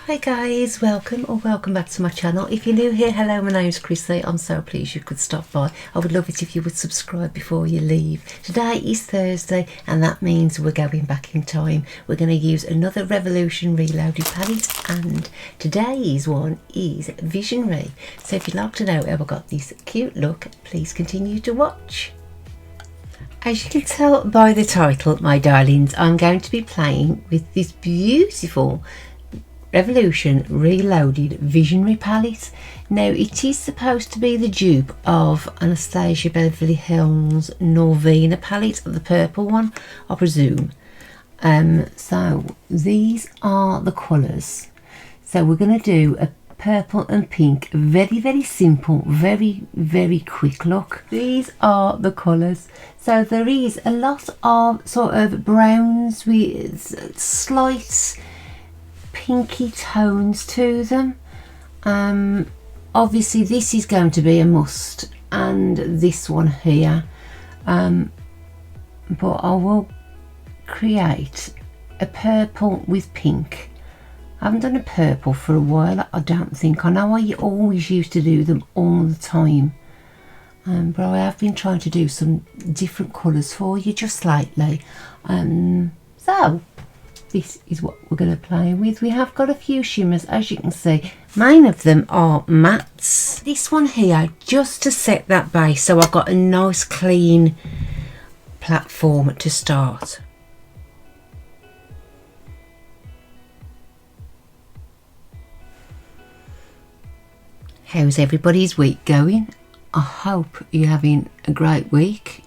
Hi guys, welcome back to my channel. If you're new here, hello, my name's Chrissy. I'm so pleased you could stop by. I would love it if you would subscribe before you leave. Today is Thursday and that means we're going back in time. We're going to use another Revolution Reloaded palette, and today's one is Visonary. So if you'd like to know how I got this cute look, please continue to watch. As you can tell by the title, my darlings, I'm going to be playing with this beautiful Revolution Reloaded Visonary palette. Now it is supposed to be the dupe of Anastasia Beverly Hills Norvina palette, the purple one, I presume. So these are the colours. So we're going to do a purple and pink, very simple, very quick look. These are the colours. So there is a lot of sort of browns with slight pinky tones to them. Obviously this is going to be a must, and this one here, but I will create a purple with pink. I haven't done a purple for a while, I don't think. I know I always used to do them all the time, but I have been trying to do some different colours for you just lately. So this is what we're going to play with. We have got a few shimmers, as you can see. Main of them are mattes. This one here, just to set that base, so I've got a nice clean platform to start. How's everybody's week going? I hope you're having a great week.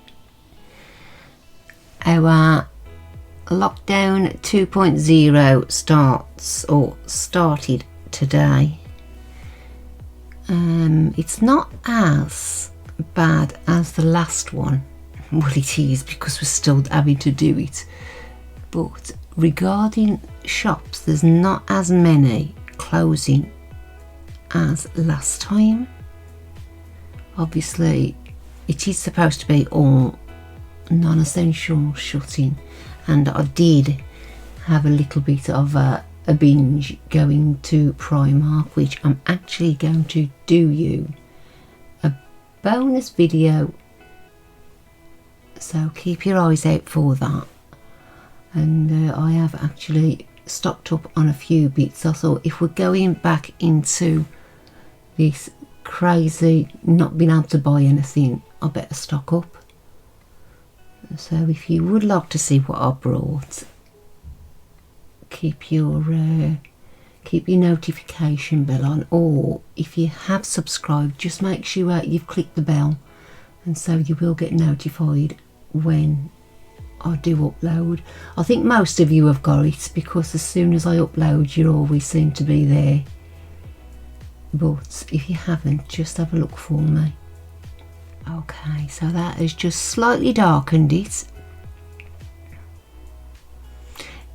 Our Lockdown 2.0 started today. It's not as bad as the last one. Well, it is, because we're still having to do it. But regarding shops, there's not as many closing as last time. Obviously, it is supposed to be all non-essential shutting. And I did have a little bit of a binge going to Primark, which I'm actually going to do you a bonus video, so keep your eyes out for that. And I have actually stocked up on a few bits. I thought, if we're going back into this crazy not being able to buy anything, I better stock up. So if you would like to see what I brought, keep your notification bell on, or if you have subscribed, just make sure you've clicked the bell, and so you will get notified when I do upload. I think most of you have got it, because as soon as I upload, you always seem to be there. But if you haven't, just have a look for me. Okay, so that has just slightly darkened it.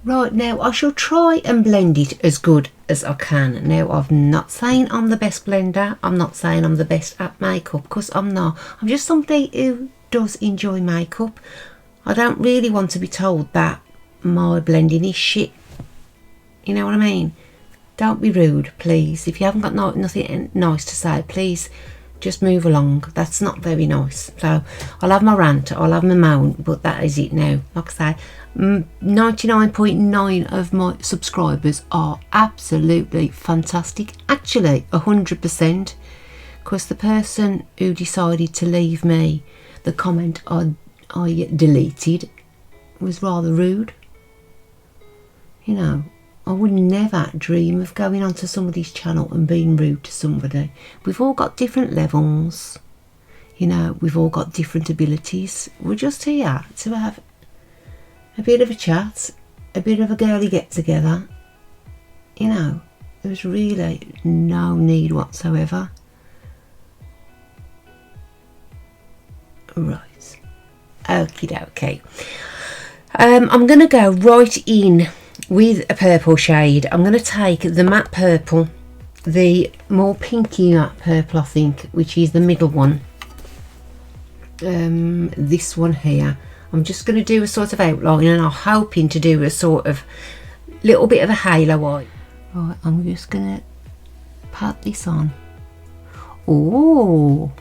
Right, now I shall try and blend it as good as I can. Now, I'm not saying I'm the best blender. I'm not saying I'm the best at makeup, because I'm not. I'm just somebody who does enjoy makeup. I don't really want to be told that my blending is shit. You know what I mean? Don't be rude, please. If you haven't got nothing nice to say, please just move along. That's not very nice. So I'll have my rant, I'll have my moan, but that is it now. Like I say, 99.9% of my subscribers are absolutely fantastic. Actually 100%, because the person who decided to leave me the comment I deleted was rather rude. You know, I would never dream of going onto somebody's channel and being rude to somebody. We've all got different levels, you know, we've all got different abilities. We're just here to have a bit of a chat, a bit of a girly get together. You know, there's really no need whatsoever. Right, okie dokie. I'm going to go right in with a purple shade. I'm going to take the matte purple, the more pinky matte purple, I think, which is the middle one. This one here. I'm just going to do a sort of outline, and I'm hoping to do a sort of little bit of a halo white. Right, I'm just gonna pat this on. Oh,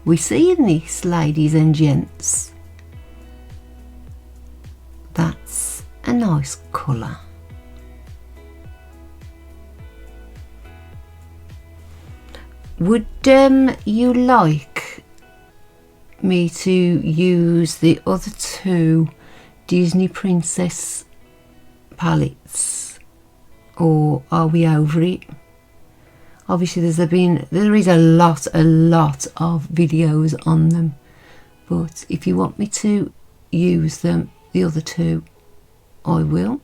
we're seeing this, ladies and gents. That's a nice colour. Would you like me to use the other two Disney Princess palettes, or are we over it? Obviously there is a lot of videos on them, but if you want me to use them, the other two, I will.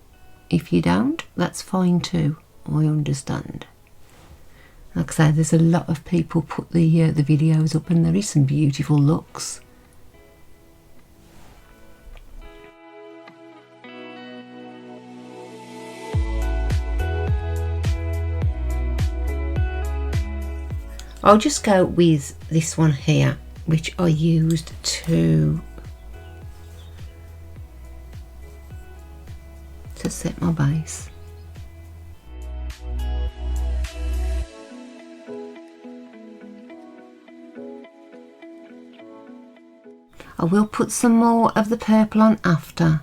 If you don't, that's fine too, I understand. Like I say, there's a lot of people put the videos up, and there is some beautiful looks. I'll just go with this one here, which I used to set my base. I will put some more of the purple on after,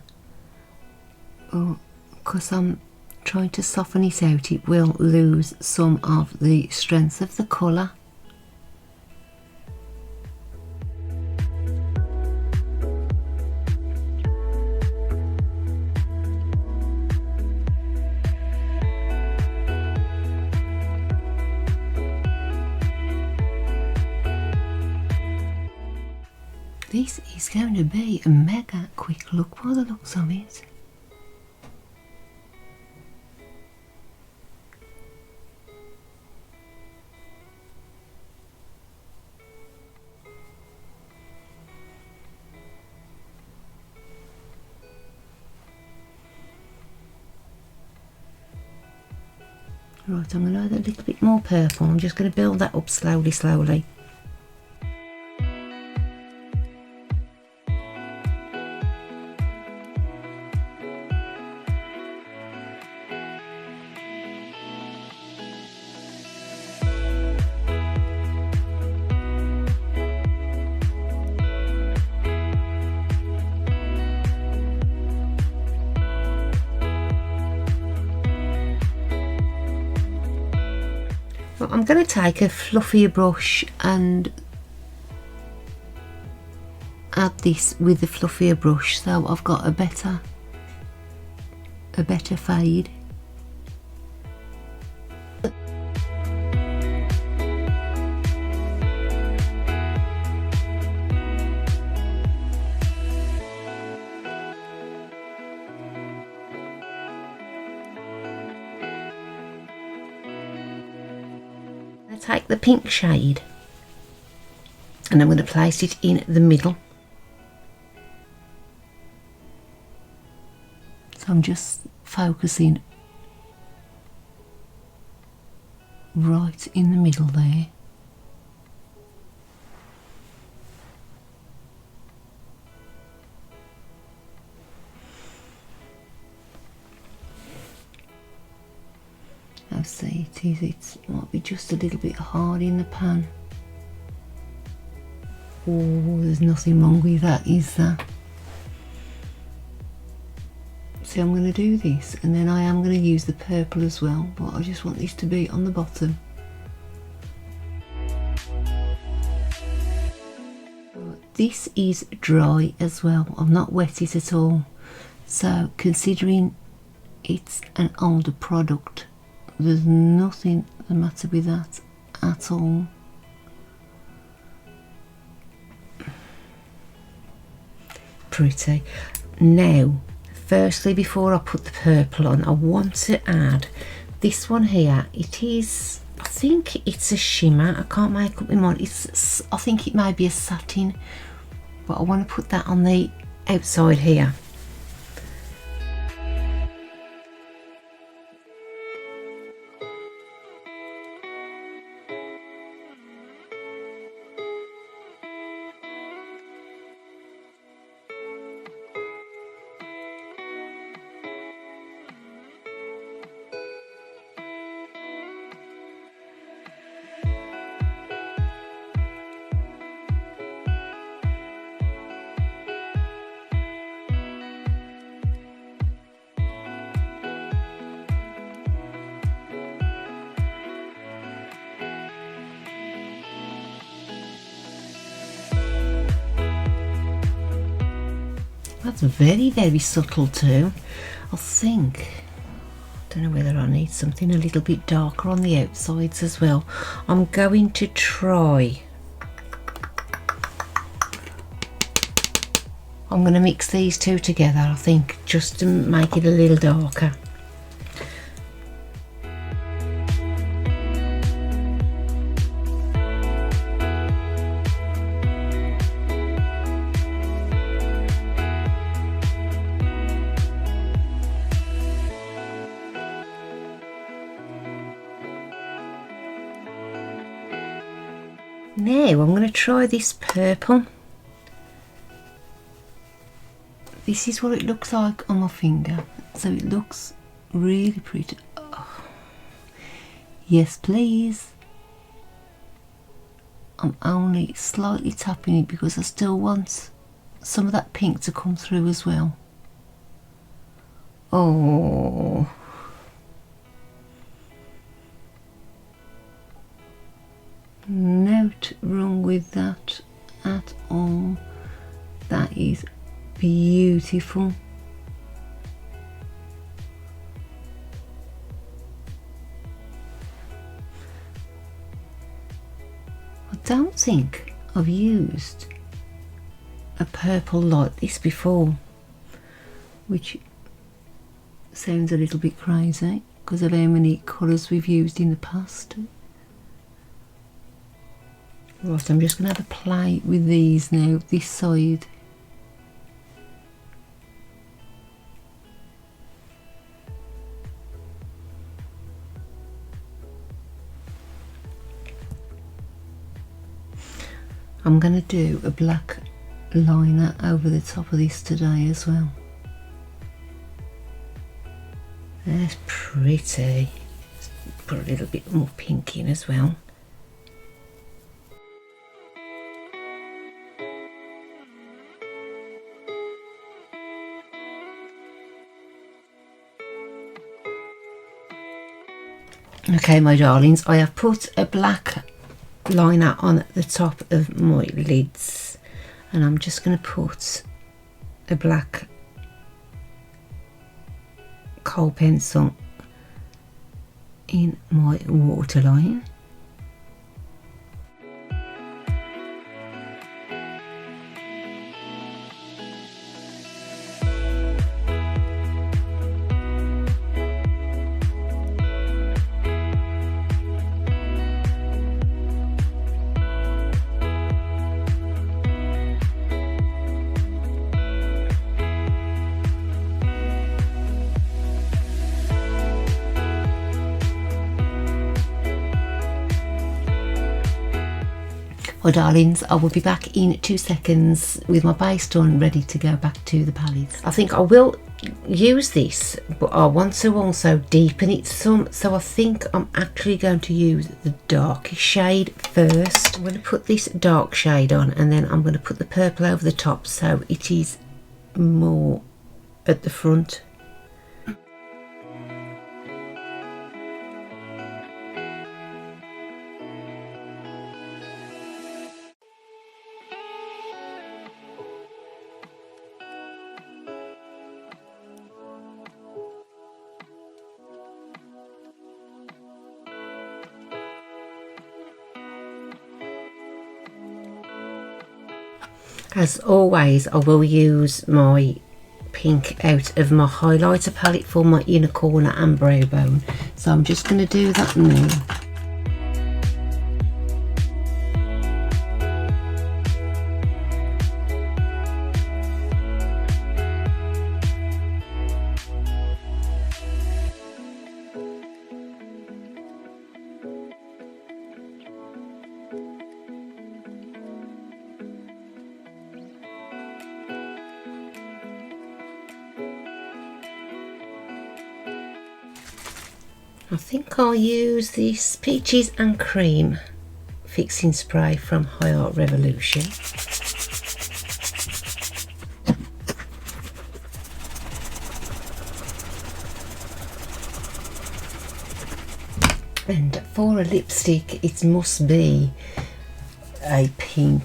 because I'm trying to soften it out. It will lose some of the strength of the colour. This is going to be a mega quick look by the looks of it. Right, I'm going to add a little bit more purple. I'm just going to build that up slowly. I'm going to take a fluffier brush and add this with the fluffier brush, so I've got a better fade. Take the pink shade and I'm going to place it in the middle. So I'm just focusing right in the middle there. I'll see it might be just a little bit hard in the pan. Oh, there's nothing wrong with that, is there? So I'm going to do this, and then I am going to use the purple as well, but I just want this to be on the bottom. This is dry as well, I've not wet it at all, so considering it's an older product, there's nothing the matter with that at all. Pretty. Now, firstly, before I put the purple on, I want to add this one here. It is, I think it's a shimmer. I can't make up my mind. I think it may be a satin, but I want to put that on the outside here. That's very, very subtle too. I think, I don't know whether I need something a little bit darker on the outsides as well. I'm going to try, I'm going to mix these two together, I think, just to make it a little darker. Now I'm going to try this purple. This is what it looks like on my finger, so it looks really pretty. Oh. Yes please. I'm only slightly tapping it because I still want some of that pink to come through as well. Oh, not wrong with that at all. That is beautiful. I don't think I've used a purple like this before, which sounds a little bit crazy because of how many colours we've used in the past. Right, I'm just going to have a play with these now, this side. I'm going to do a black liner over the top of this today as well. That's pretty. Let's put a little bit more pink in as well. Okay, my darlings, I have put a black liner on the top of my lids, and I'm just going to put a black kohl pencil in my waterline. Well darlings, I will be back in 2 seconds with my base done, ready to go back to the palette. I think I will use this, but I want to also deepen it some, so I think I'm actually going to use the darkest shade first. I'm going to put this dark shade on, and then I'm going to put the purple over the top so it is more at the front. As always, I will use my pink out of my highlighter palette for my inner corner and brow bone. So I'm just going to do that now. I think I'll use this Peaches and Cream fixing spray from High Art Revolution. And for a lipstick, it must be a pink.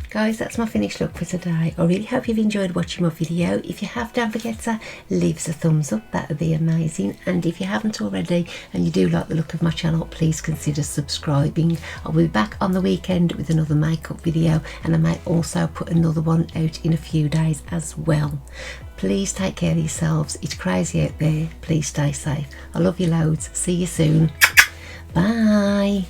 Guys, that's my finished look for today. I really hope you've enjoyed watching my video. If you have, don't forget to leave us a thumbs up, that would be amazing. And if you haven't already and you do like the look of my channel, please consider subscribing. I'll be back on the weekend with another makeup video, and I may also put another one out in a few days as well. Please take care of yourselves. It's crazy out there. Please stay safe. I love you loads. See you soon. Bye.